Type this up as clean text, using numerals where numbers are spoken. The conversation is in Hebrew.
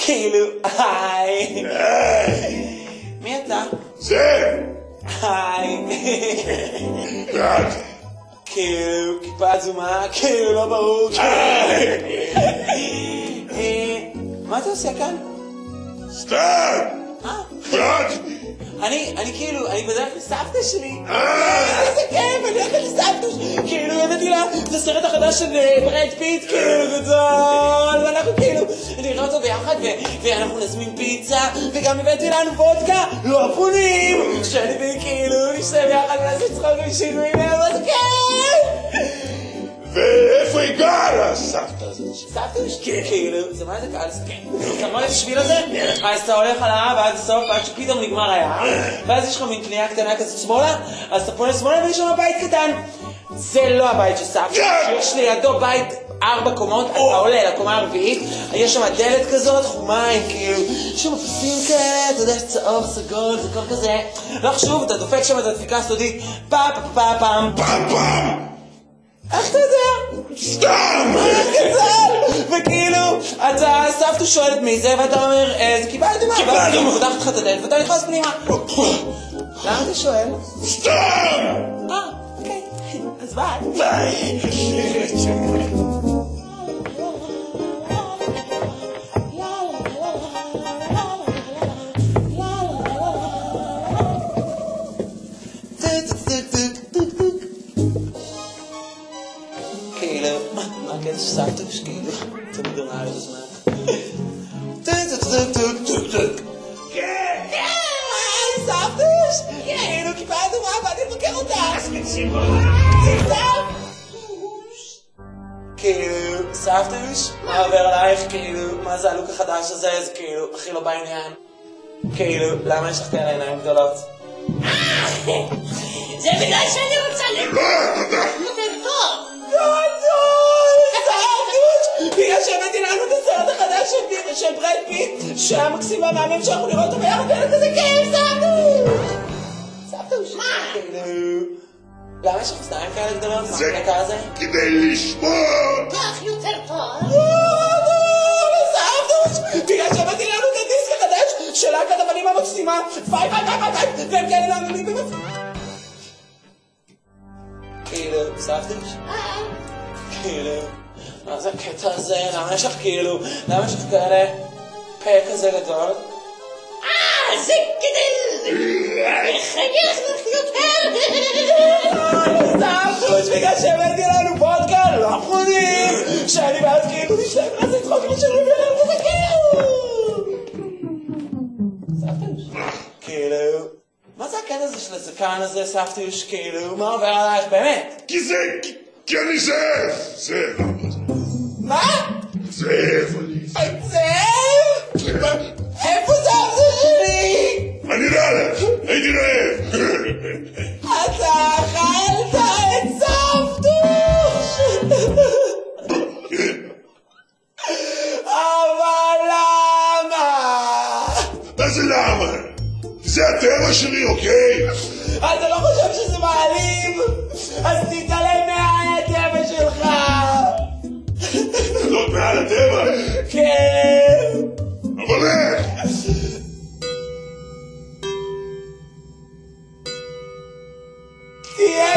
כאילו, היי. מי אתה? זה! היי. את! כאילו, כיפה אדומה, כאילו, לא ברור. מה אתה עושה כאן? סתם! את! אני כאילו, אני בדרך לסבתא שלי. איזה כיף, אני הולכת לסבתא שלי. כאילו, הבאתי לה, זה סרט החדש של ברד פיט, כאילו, גדול. ואנחנו כאילו, נראה אותו ביחד, ואנחנו נזמין פיצה, וגם הבאתי לנו וודקה, לא אפונים. שאני וכאילו, נשתה ביחד, ונעשה צחוק ושינויים, וזה כיף. ואיפה הגעת, הסבתא הזאת? סבתא שלי, כאילו, זה מה זה קל, כן. אתה רואה את השביל הזה? אז אתה הולך על ההר ועד הסוף, ועד שפתאום נגמר ההר, ואז יש לך מין פנייה קטנה כזאת שמאלה, אז אתה פונה שמאלה ויש שם בית קטן. זה לא הבית של סבתא, יש לידו בית 4 קומות, אתה עולה לקומה הרביעית, יש שם דלת כזאת, חומה עם כאילו, יש שם אפסים כאלה, אתה יודע, צהוב, סגול, זה כל כזה. לא חשוב, אתה דופק שם את הדפיקה הסודית, פעם. איך אתה יודע? סתם! וכאילו, אתה סבתא שואלת מי זה, ואתה אומר, זה כיפה אדומה, ואז אתה פותחת לך את הדלת, ואתה נכנס פנימה. למה אתה שואל? סתם! אוקיי, אז ביי. ביי! כאילו, מה הקטע שסבתוש, כאילו, תמיד עונה על הזמן. כן, סבתוש, כאילו, כיפה אדומה, באתי לבקר אותך. כאילו, סבתוש, מה עובר עלייך, כאילו, מה זה הלוק החדש הזה, זה כאילו, הכי לא בעניין. כאילו, למה יש לך כאלה עיניים גדולות? זה בגלל שאני רוצה יותר טוב. בגלל שהבאתי לנו את הסרט החדש של ברד פיט, שהיה מקסים והמאמין שאנחנו נראה אותו ביחד, ואין כזה כיף, סבתוש. מה? למה יש לך סניים כאלה גדולות? מה זה הקטע הזה? כדי לשמור! כך יותר טוב. סבתוש! בגלל שהבאתי לנו את הדיסק החדש של להקת הבנים המקסימה, ביי, והם כאלה מאמינים במצב. כאילו, סבתוש? כאילו, מה זה הקטע הזה? למה יש לך כאילו, למה יש לך כאלה פה כזה גדול? זה כדי לחייך לך יותר. סבתוש, בגלל שהבאתי לנו וודקה, לא אחרונים, שאני ואז כאילו נשתה ונעשה צחוק ושלום ולנו וזה כאילו. סבתוש, כאילו, מה זה הקטע הזה של הזקן הזה, סבתוש, כאילו, מה עובר עלייך, באמת? כי אני זאב! זאב, למה זה? מה? זאב, אני זאב. זאב? איפה סבתא שלי? אני לא הלך, הייתי רעב. אתה אכלת את סבתוש! אבל למה? מה זה למה? זה הטבע שלי, אוקיי? אתה לא חושב שזה מעליב? אז תתעלם מהטבע שלך! זאת מעל הטבע? כן! אבל איך? תהיה